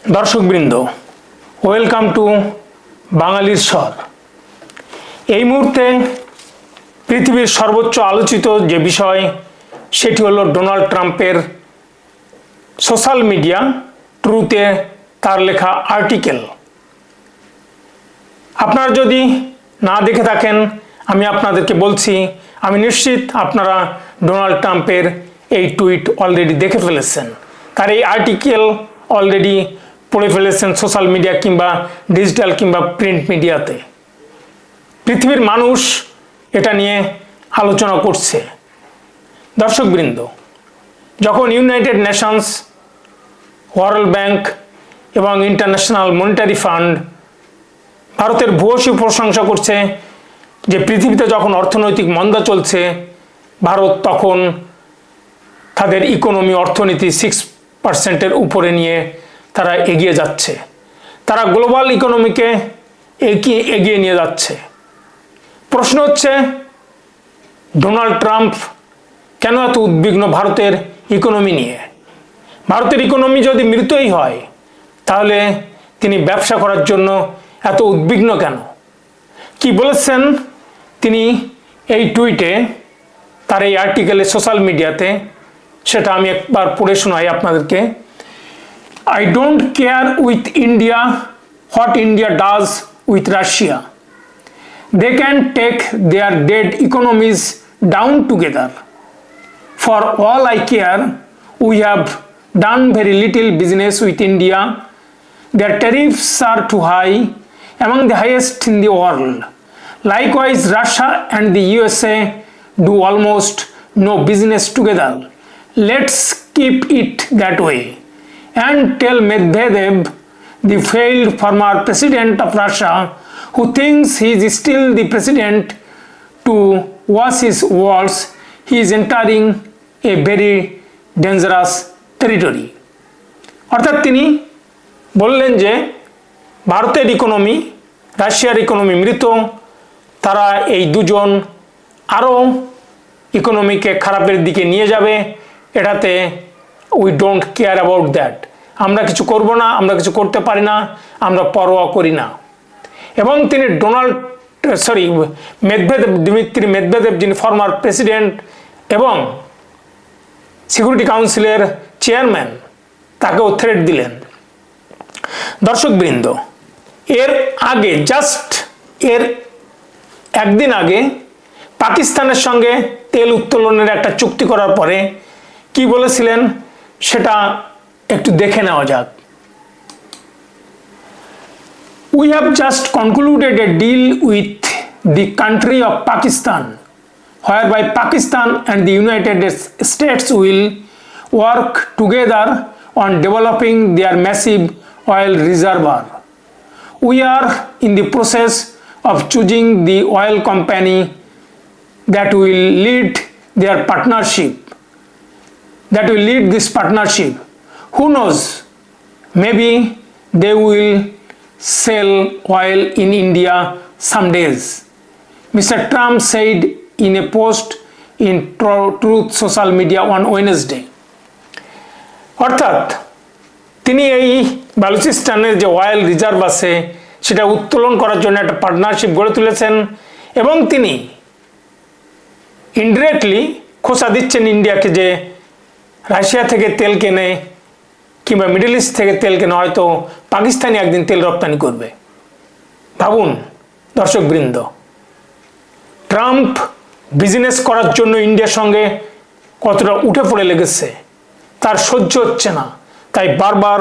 দর্শকবৃন্দ, welcome to বাঙালির স্বর। এই মুহূর্তে পৃথিবীর সর্বোচ্চ আলোচিত যে বিষয় সেটি হলো ডোনাল্ড ট্রাম্পের সোশ্যাল মিডিয়া ট্রুথে তার লেখা আর্টিকেল। আপনারা যদি না দেখে থাকেন, আমি আপনাদেরকে বলছি, আমি নিশ্চিত আপনারা ডোনাল্ড ট্রাম্পের এই টুইট অলরেডি দেখে ফেলেছেন। তার এই আর্টিকেল অলরেডি পড়ে ফেলেছেন সোশ্যাল মিডিয়া কিংবা ডিজিটাল কিংবা প্রিন্ট মিডিয়াতে। পৃথিবীর মানুষ এটা নিয়ে আলোচনা করছে। দর্শকবৃন্দ, যখন ইউনাইটেড নেশনস, ওয়ার্ল্ড ব্যাংক এবং ইন্টারন্যাশনাল মনিটারি ফান্ড ভারতের ভূয়সী প্রশংসা করছে যে পৃথিবীতে যখন অর্থনৈতিক মন্দা চলছে, ভারত তখন তাদের ইকোনমি অর্থনীতি 6%-এর উপরে নিয়ে তারা এগিয়ে যাচ্ছে, তারা গ্লোবাল ইকোনমিকে এগিয়ে নিয়ে যাচ্ছে। প্রশ্ন হচ্ছে, ডোনাল্ড ট্রাম্প কেন এত উদ্বিগ্ন ভারতের ইকোনমি নিয়ে? ভারতের ইকোনমি যদি মৃতই হয়, তাহলে তিনি ব্যবসা করার জন্য এত উদ্বিগ্ন কেন? কি বলেছেন তিনি এই টুইটে, তার এই আর্টিকেলে সোশ্যাল মিডিয়াতে, সেটা আমি একবার পড়ে শোনাই আপনাদেরকে। I don't care with India what India does with Russia. They can take their dead economies down together. For all I care, we have done very little business with India. Their tariffs are too high, among the highest in the world. Likewise, Russia and the USA do almost no business together. Let's keep it that way. And tell Medvedev, the failed former president of Russia, who thinks he is still the president, to wash his words. He is entering a very dangerous territory. অর্থাৎ তিনি বললেন যে ভারতের economy, রাশিয়ার economy মৃত, তারা এই দুজন আরও ইকোনমিকে খারাপের দিকে নিয়ে যাবে। এটাতে we don't care about that, আমরা কিছু করব না, আমরা কিছু করতে পারি না, আমরা পরোয়া করি না। এবং তিনি দিমিত্রি মেদভেদেব, যিনি ফর্মার প্রেসিডেন্ট এবং সিকিউরিটি কাউন্সিলের চেয়ারম্যান, তাকেও থ্রেট দিলেন। দর্শকবৃন্দ, এর একদিন আগে পাকিস্তানের সঙ্গে তেল উত্তোলনের একটা চুক্তি করার পরে কি বলেছিলেন সেটা একটু দেখে নেওয়া যাক। We have just concluded a deal with the country of Pakistan, whereby Pakistan and the United States will work together on developing their massive oil reservoir. We are in the process of choosing the oil company that will lead this partnership. Who knows, maybe they will sell oil in India some days, Mr. Trump said in a post in Truth social media on Wednesday. অর্থাৎ তিনি এই বালুচিস্তানের যে oil reserve আছে সেটা উত্তোলন করার জন্য একটা পার্টনারশিপ গড়ে তুলেছেন এবং তিনি ইনডিরেক্টলি খোঁচা দিচ্ছেন ইন্ডিয়াকে যে রাশিয়া থেকে তেল কেনে কিংবা মিডল ইস্ট থেকে তেল কেনে হয়তো পাকিস্তানি একদিন তেল রপ্তানি করবে। ভাবুন দর্শকবৃন্দ, ট্রাম্প বিজনেস করার জন্য ইন্ডিয়ার সঙ্গে কতটা উঠে পড়ে লেগেছে, তার সহ্য হচ্ছে না, তাই বারবার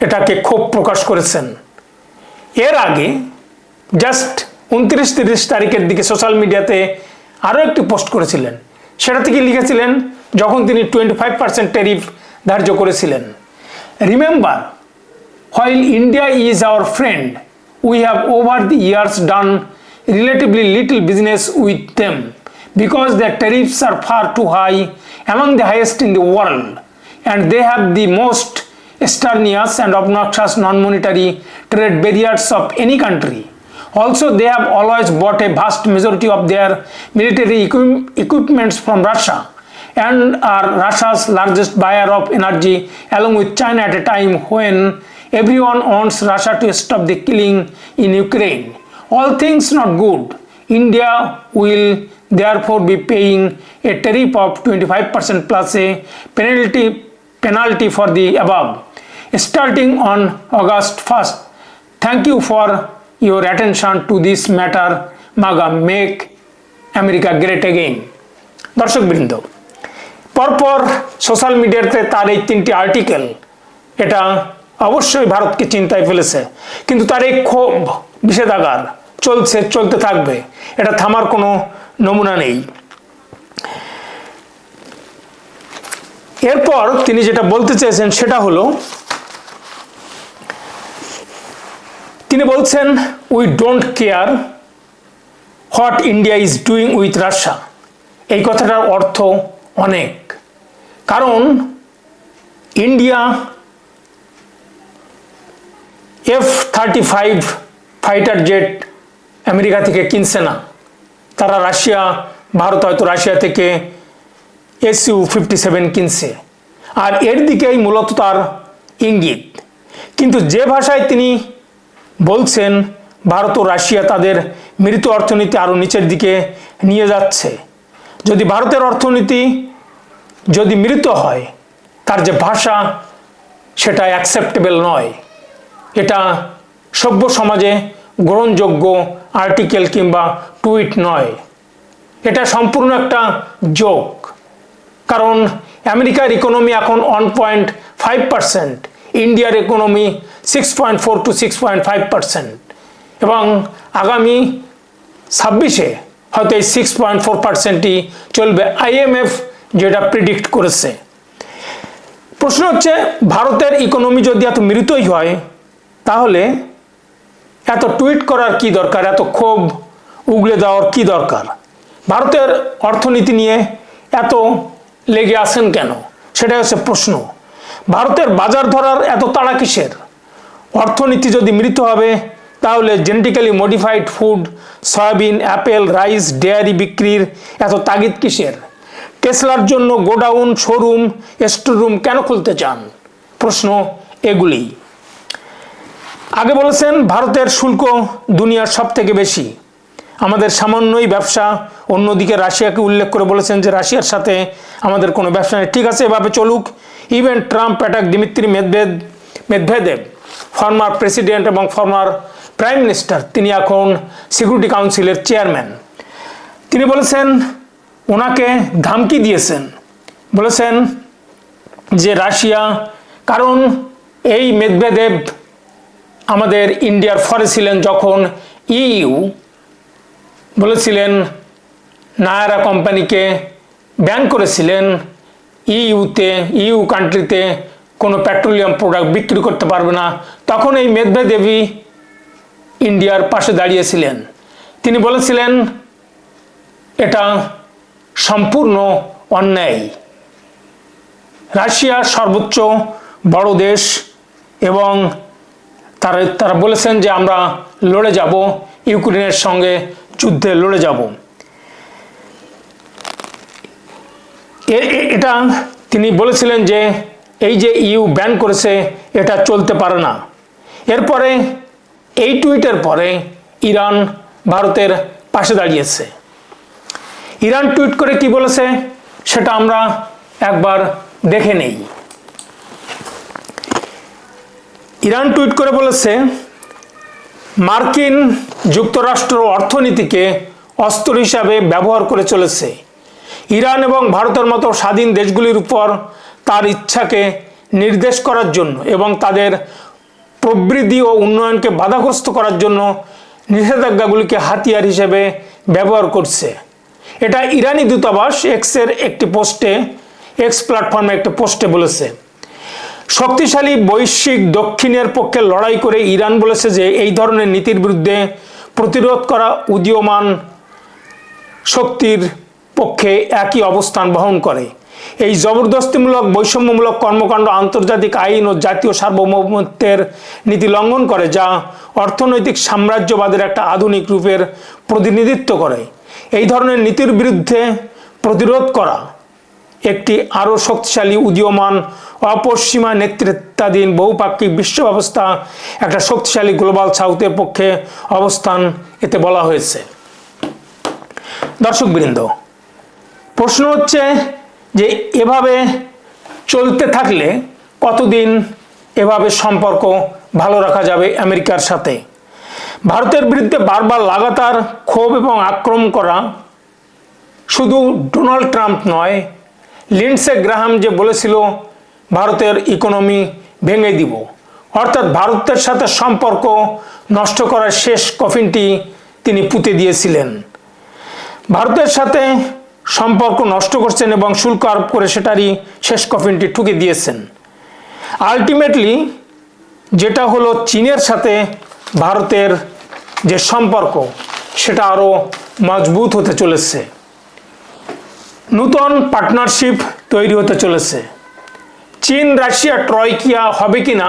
এটাকে ক্ষোভ প্রকাশ করেছেন। এর আগে জাস্ট 29-30 তারিখের দিকে সোশ্যাল মিডিয়াতে আরও একটি পোস্ট করেছিলেন। সেটা থেকে লিখেছিলেন, যখন তিনি 25% ট্যারিফ ধার্য করেছিলেন, remember, while India is our friend, we have over the years done relatively little business with them because their tariffs are far too high, among the highest in the world, and they have the most strenuous and obnoxious non-monetary trade barriers of any country. Also, they have always bought a vast majority of their military equipments from Russia, and are Russia's largest buyer of energy along with China at a time when everyone wants Russia to stop the killing in Ukraine. All things not good. India will therefore be paying a tariff of 25% plus a penalty for the above, starting on August 1st. Thank you for your attention to this matter. MAGA, make America great again. দর্শকবৃন্দ, পরপর social মিডিয়াতে তার এই 3টি article এটা অবশ্যই ভারতকে চিন্তায় ফেলেছে, কিন্তু তার এই ক্ষোভ বিষেধাগার চলতে থাকবে, এটা থামার কোনো নমুনা নেই। এরপর তিনি যেটা বলতে চেয়েছেন সেটা হলো, তিনি বলছেন we don't care what India is doing with Russia. এই কথাটার অর্থ অনেক, কারণ India F-35 fighter jet America থেকে কিনছে না, তারা ভারত হয়তো রাশিয়া থেকে Su-57 কিনছে, আর এর দিকেই মূলত তার ইঙ্গিত। কিন্তু যে ভাষায় তিনি বলছেন ভারত ও রাশিয়া তাদের মৃত অর্থনীতি আরও নিচের দিকে নিয়ে যাচ্ছে, যদি ভারতের অর্থনীতি যদি মৃত হয়, তার যে ভাষা সেটা অ্যাকসেপ্টেবল নয়, এটা সভ্য সমাজে গ্রহণযোগ্য আর্টিকেল কিংবা টুইট নয়, এটা সম্পূর্ণ একটা জোক। কারণ আমেরিকার ইকোনমি এখন 1.5%, ইন্ডিয়ার ইকোনমি 6.4 to 6.5%, এবং আগামী 26-এ হয়তো এই 6.4%ই চলবে, IMF যেটা প্রিডিক্ট করেছে। প্রশ্ন হচ্ছে, ভারতের ইকোনমি যদি এত মৃতই হয়, তাহলে এত টুইট করার কি দরকার, এত ক্ষোভ উগলে দেওয়ার কি দরকার? ভারতের অর্থনীতি নিয়ে এত লেগে আছেন কেন, সেটা হচ্ছে প্রশ্ন। ভারতের বাজার ধরার এত তাড়া কিসের? অর্থনীতি যদি মৃত হবে, তাহলে genetically modified food, soybean, Apple, rice, dairy বিক্রির এত তাগিদ কিসের? টেসলার জন্য গোডাউন, শোরুম, স্টোররুম কেন খুলতে চান? প্রশ্ন এগুলি। আগে বলেছেন ভারতের শুল্ক দুনিয়ার সব থেকে বেশি, আমাদের সামান্যই ব্যবসা। অন্যদিকে রাশিয়াকে উল্লেখ করে বলেছেন যে রাশিয়ার সাথে আমাদের কোনো ব্যবসা নেই, ঠিক আছে, এভাবে চলুক। Even Trump attack Dmitry Medvedev, former president এবং ফর্মার প্রাইম মিনিস্টার, তিনি এখন সিকিউরিটি কাউন্সিলের চেয়ারম্যান। তিনি বলেছেন, ওনাকে ধামকি দিয়েছেন, বলেছেন যে রাশিয়া, কারণ এই মেদভেদেভ আমাদের ইন্ডিয়ার ফরে ছিলেন যখন ইইউ বলেছিলেন নায়ারা কোম্পানিকে ব্যান করেছিলেন, ইইউ কান্ট্রিতে কোনো পেট্রোলিয়াম প্রোডাক্ট বিক্রি করতে পারবে না, তখন এই মেদভেদেভই ইন্ডিয়ার পাশে দাঁড়িয়েছিলেন। তিনি বলেছিলেন এটা সম্পূর্ণ অন্যায়। রাশিয়া সর্বোচ্চ বড় দেশ এবং তারা বলেছেন যে আমরা লড়ে যাব, ইউক্রেনের সঙ্গে যুদ্ধে লড়ে যাব। এটা তিনি বলেছিলেন যে এই যে ইউ ব্যান করেছে এটা চলতে পারে না। এরপরে এই টুইটের পরে ইরান ভারতের পাশে দাঁড়িয়েছে। ইরান টুইট করে কি বলেছে সেটা আমরা একবার দেখে নেই। ইরান টুইট করে বলেছে, মার্কিন যুক্তরাষ্ট্র অর্থনীতিকে অস্ত্র হিসাবে ব্যবহার করে চলেছে। ইরান এবং ভারতের মতো স্বাধীন দেশগুলির উপর তার ইচ্ছাকে নির্দেশ করার জন্য এবং তাদের প্রবৃদ্ধি ও উন্নয়নকে বাধাগ্রস্ত করার জন্য নিষেধাজ্ঞাগুলিকে হাতিয়ার হিসেবে ব্যবহার করছে। এটা ইরানি দূতাবাস এক্স প্ল্যাটফর্মে একটা পোস্টে বলেছে। শক্তিশালী বৈশ্বিক দক্ষিণের পক্ষে লড়াই করে ইরান বলেছে যে এই ধরনের নীতির বিরুদ্ধে প্রতিরোধ করা উদীয়মান শক্তির পক্ষে একই অবস্থান বহন করে। এই জবরদস্তিমূলক বৈষম্যমূলক কর্মকাণ্ড আন্তর্জাতিক আইন ও জাতীয় সার্বভৌমত্বের নীতি লঙ্ঘন করে, যা অর্থনৈতিক সাম্রাজ্যবাদের একটা আধুনিক রূপের প্রতিনিধিত্ব করে। এই ধরনের নীতির বিরুদ্ধে প্রতিরোধ করা একটি আরও শক্তিশালী উদীয়মান অপশ্চিমা নেতৃত্বাধীন বহুপাক্ষিক বিশ্ব ব্যবস্থা একটা শক্তিশালী গ্লোবাল সাউথের পক্ষে অবস্থান এতে বলা হয়েছে। দর্শকবৃন্দ, প্রশ্ন হচ্ছে যে এভাবে চলতে থাকলে কতদিন এভাবে সম্পর্ক ভালো রাখা যাবে আমেরিকার সাথে? ভারতের বিরুদ্ধে বারবার লাগাতার ক্ষোভ এবং আক্রমণ করা শুধু ডোনাল্ড ট্রাম্প নয়, লিন্ডসে গ্রাহাম যে বলেছিল ভারতের ইকোনমি ভেঙে দিব, অর্থাৎ ভারতের সাথে সম্পর্ক নষ্ট করার শেষ কফিনটি তিনি পুঁতে দিয়েছিলেন। ভারতের সাথে সম্পর্ক নষ্ট করছেন এবং শুল্ক আরোপ করে সেটারই শেষ কফিনটি ঠুকে দিয়েছেন। আলটিমেটলি যেটা হলো, চীনের সাথে ভারতের যে সম্পর্ক সেটা আরও মজবুত হতে চলেছে, নতুন পার্টনারশিপ তৈরি হতে চলেছে। চীন রাশিয়া ট্রয়কিয়া হবে কি না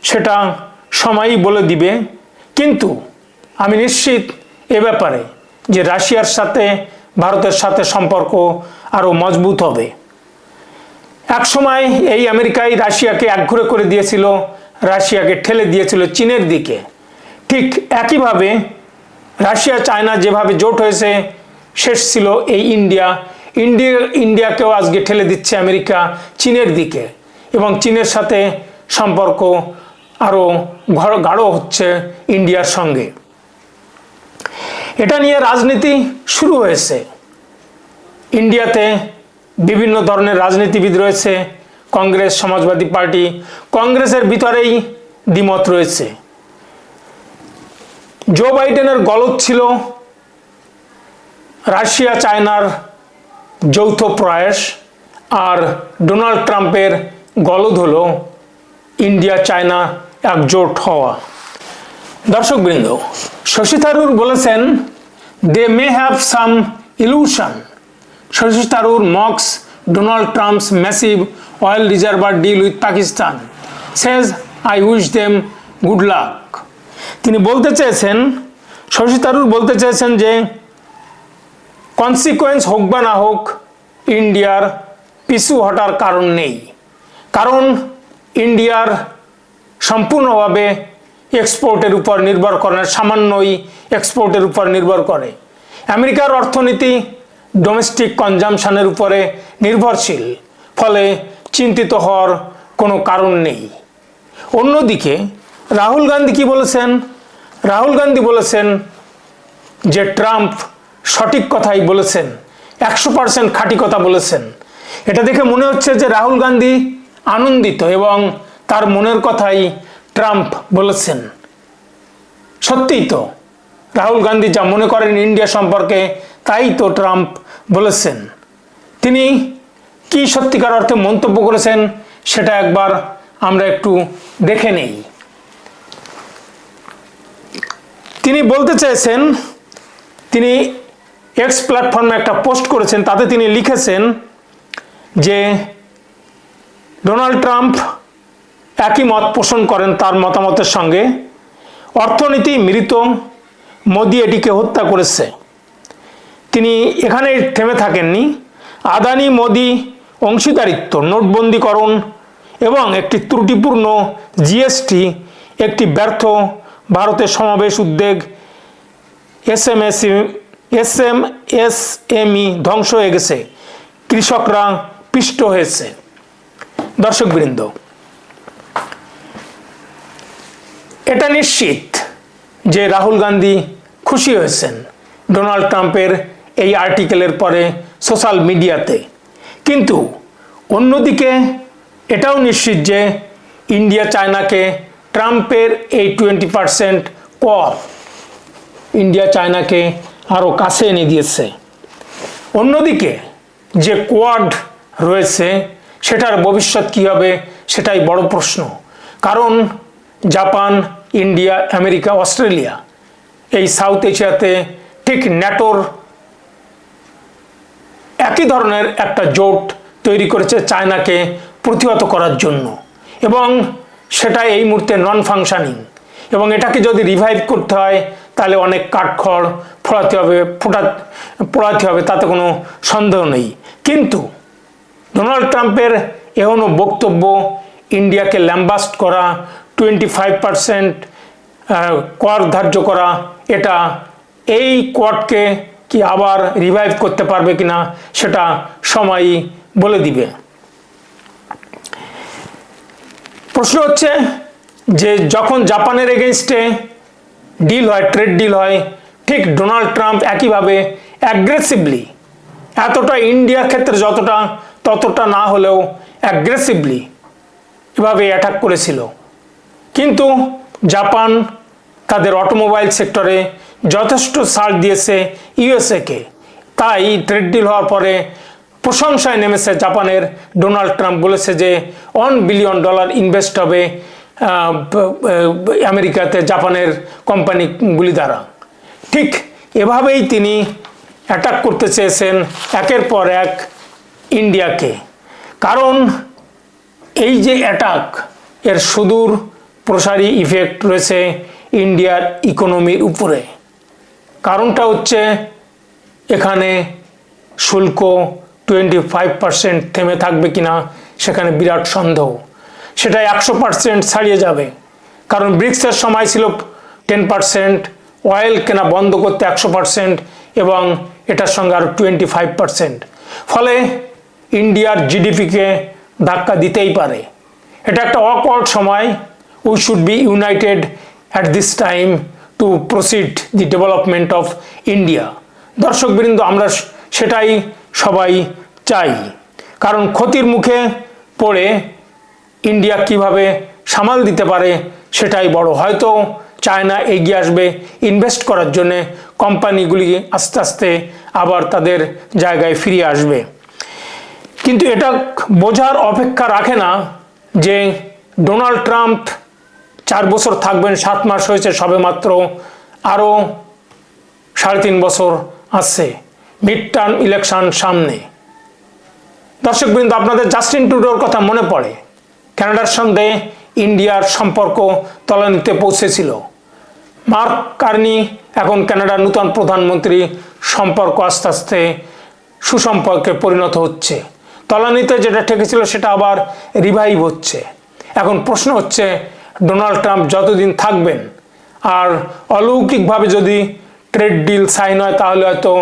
সেটা সময়ই বলে দিবে, কিন্তু আমি নিশ্চিত এ ব্যাপারে যে রাশিয়ার সাথে ভারতের সাথে সম্পর্ক আরও মজবুত হবে। একসময় এই আমেরিকাই রাশিয়াকে একঘরে করে দিয়েছিল, রাশিয়াকে ঠেলে দিয়েছিল চীনের দিকে। ঠিক একইভাবে রাশিয়া চায়না যেভাবে জোট হয়েছে, শেষ ছিল এই ইন্ডিয়াকেও আজকে ঠেলে দিচ্ছে আমেরিকা চীনের দিকে, এবং চীনের সাথে সম্পর্ক আরও গাঢ় হচ্ছে ইন্ডিয়ার সঙ্গে। এটা নিয়ে রাজনীতি শুরু হয়েছে। ইন্ডিয়াতে বিভিন্ন ধরনের রাজনীতিবিদ রয়েছে, কংগ্রেস, সমাজবাদী পার্টি, কংগ্রেসের ভিতরেই দ্বিমত রয়েছে। জো বাইডেনের গলদ ছিল রাশিয়া চায়নার যৌথ প্রয়াস, আর ডোনাল্ড ট্রাম্পের গলদ হলো ইন্ডিয়া চায়না একজোট হওয়া। দর্শকবৃন্দ, শশী থারুর বলেছেন, they may have some illusion. Shashi Tharoor mocks Donald Trump's massive oil reservoir deal with Pakistan, says I wish them good luck. তিনি বলতে চেয়েছেন, শশী থারুর বলতে চেয়েছেন যে কনসিকোয়েন্স হোক বা না হোক, ইন্ডিয়ার পিছু হটার কারণ নেই, কারণ ইন্ডিয়ার সম্পূর্ণভাবে এক্সপোর্টের উপর নির্ভর করে, সামান্যই এক্সপোর্টের উপর নির্ভর করে। আমেরিকার অর্থনীতি ডোমেস্টিক কনজামশনের উপরে নির্ভরশীল, ফলে চিন্তিত হওয়ার কোনো কারণ নেই। অন্যদিকে রাহুল গান্ধী কি বলেছেন? রাহুল গান্ধী বলেছেন যে ট্রাম্প সঠিক কথাই বলেছেন, 100% খাঁটি কথা বলেছেন। এটা দেখে মনে হচ্ছে যে রাহুল গান্ধী আনন্দিত এবং তার মনের কথাই ট্রাম্প বলেছেন। সত্যিই তো, রাহুল গান্ধী যা মনে করেন ইন্ডিয়া সম্পর্কে তাই তো ট্রাম্প বলেছেন। তিনি কি সত্যিকার অর্থে মন্তব্য করেছেন সেটা একবার আমরা একটু দেখে নেই। তিনি বলতে চেয়েছেন, তিনি এক্স প্ল্যাটফর্মে একটা পোস্ট করেছেন, তাতে তিনি লিখেছেন যে ডোনাল্ড ট্রাম্প একই মত পোষণ করেন তার মতামতের সঙ্গে। অর্থনীতি মৃত, মোদি এটিকে হত্যা করেছে। তিনি এখানে থেমে থাকেননি। আদানি মোদি অংশীদারিত্ব, নোটবন্দীকরণ এবং একটি ত্রুটিপূর্ণ জিএসটি, একটি ব্যর্থ ভারতের সমাবেশ উদ্বেগ, এসএমএসএমই ধ্বংস হয়ে গেছে, কৃষকরা পিষ্ট হয়েছে। দর্শকবৃন্দ, এটা নিশ্চিত যে রাহুল গান্ধী খুশি হয়েছেন ডোনাল্ড ট্রাম্পের এই আর্টিকেলের পরে সোশ্যাল মিডিয়াতে, কিন্তু অন্যদিকে এটাও নিশ্চিত যে ইন্ডিয়া চায়নাকে ট্রাম্পের এই 20% কর ইন্ডিয়া চায়নাকে আরও কাছে এনে দিয়েছে। অন্যদিকে যে কোয়াড রয়েছে সেটার ভবিষ্যৎ কী হবে সেটাই বড় প্রশ্ন, কারণ জাপান, ইন্ডিয়া, আমেরিকা, অস্ট্রেলিয়া এই সাউথ এশিয়াতে ঠিক ন্যাটোর একই ধরনের একটা জোট তৈরি করেছে চায়নাকে প্রতিহত করার জন্য, এবং সেটা এই মুহূর্তে নন ফাংশনিং, এবং এটাকে যদি রিভাইভ করতে হয় তাহলে অনেক কাঠখড় পোড়াতে হবে, তাতে কোনো সন্দেহ নেই। কিন্তু ডোনাল্ড ট্রাম্পের এখনও বক্তব্য ইন্ডিয়াকে ল্যাম্বাস্ট করা, 25% কর ধার্য করা, এটা এই কোয়াডকে কি আবার রিভাইভ করতে পারবে কিনা সেটা সময়ই বলে দিবে। প্রশ্ন হচ্ছে যে যখন জাপানের এগেনস্টে ডিল হয়, ট্রেড ডিল হয়, ঠিক ডোনাল্ড ট্রাম্প একইভাবে অ্যাগ্রেসিভলি, এতটা ইন্ডিয়ার ক্ষেত্রে যতটা ততটা না হলেও অ্যাগ্রেসিভলি এভাবে অ্যাটাক করেছিল। কিন্তু জাপান তাদের অটোমোবাইল সেক্টরে যথেষ্ট ছাড় দিয়েছে ইউএসএকে, তাই ট্রেড ডিল হওয়ার পরে প্রশংসায় নেমেছে জাপানের। ডোনাল্ড ট্রাম্প বলেছে যে $1 বিলিয়ন ইনভেস্ট হবে আমেরিকাতে জাপানের কোম্পানিগুলি দ্বারা। ঠিক এভাবেই তিনি অ্যাটাক করতে চেয়েছেন একের পর এক ইন্ডিয়াকে, কারণ এই যে অ্যাটাক এর সুদূর প্রসারী ইফেক্ট রয়েছে ইন্ডিয়ার ইকোনমির উপরে। কারণটা হচ্ছে এখানে শুল্ক 25% থেমে থাকবে কিনা সেখানে বিরাট সন্দেহ, সেটা 100% ছাড়িয়ে যাবে, কারণ ব্রিক্সের সময় ছিল 10%, অয়েল কেনা বন্ধ করতে 100% এবং এটার সঙ্গে আরও 25%। ফলে ইন্ডিয়ার জিডিপিকে ধাক্কা দিতেই পারে। এটা একটা অকওয়ার্ড সময়। We should be United at this time to proceed the development of India. দর্শকবৃন্দ, আমরা সেটাই সবাই চাই, কারণ ক্ষতির মুখে পড়ে ইন্ডিয়া কিভাবে সামাল দিতে পারে সেটাই বড়। হয়তো চায়না এগিয়ে আসবে ইনভেস্ট করার জন্যে, কোম্পানিগুলি আস্তে আস্তে আবার তাদের জায়গায় ফিরে আসবে। কিন্তু এটা বোঝার অপেক্ষা রাখে না যে ডোনাল্ড ট্রাম্প 4 বছর থাকবেন, 7 মাস হয়েছে সবে মাত্র, আরও 3.5 বছর আসছে, মিড টার্ম ইলেকশন সামনে। দর্শকবৃন্দ, আপনাদের জাস্টিন ট্রুডোর কথা মনে পড়ে? কানাডার সঙ্গে ইন্ডিয়ার সম্পর্ক তলানিতে পৌঁছেছিল। মার্ক কার্নি এখন কানাডার নূতন প্রধানমন্ত্রী, সম্পর্ক আস্তে আস্তে সুসম্পর্কে পরিণত হচ্ছে। তলানিতে যেটা ঠেকেছিল সেটা আবার রিভাইভ হচ্ছে। এখন প্রশ্ন হচ্ছে ডোনাল্ড ট্রাম্প যতদিন থাকবেন, আর অলৌকিকভাবে যদি ট্রেড ডিল সাইন হয় তাহলে হয়তো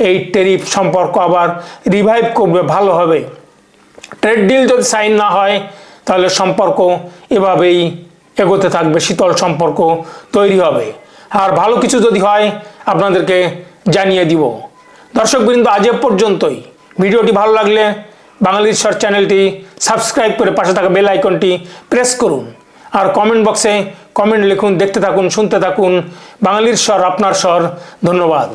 এই টেরিফ সম্পর্ক আবার রিভাইভ করবে, ভালো হবে। ট্রেড ডিল যদি সাইন না হয় তাহলে সম্পর্ক এভাবেই এগোতে থাকবে, শীতল সম্পর্ক তৈরি হবে। আর ভালো কিছু যদি হয় আপনাদেরকে জানিয়ে দিব। দর্শকবৃন্দ, আজ এ পর্যন্তই। ভিডিওটি ভালো লাগলে বাঙালির স্বর চ্যানেলটি সাবস্ক্রাইব করে পাশে থাকা বেল আইকনটি প্রেস করুন, আর কমেন্ট বক্সে কমেন্ট লিখুন। দেখতে থাকুন, শুনতে থাকুন বাঙালির স্বর, আপনার স্বর। ধন্যবাদ।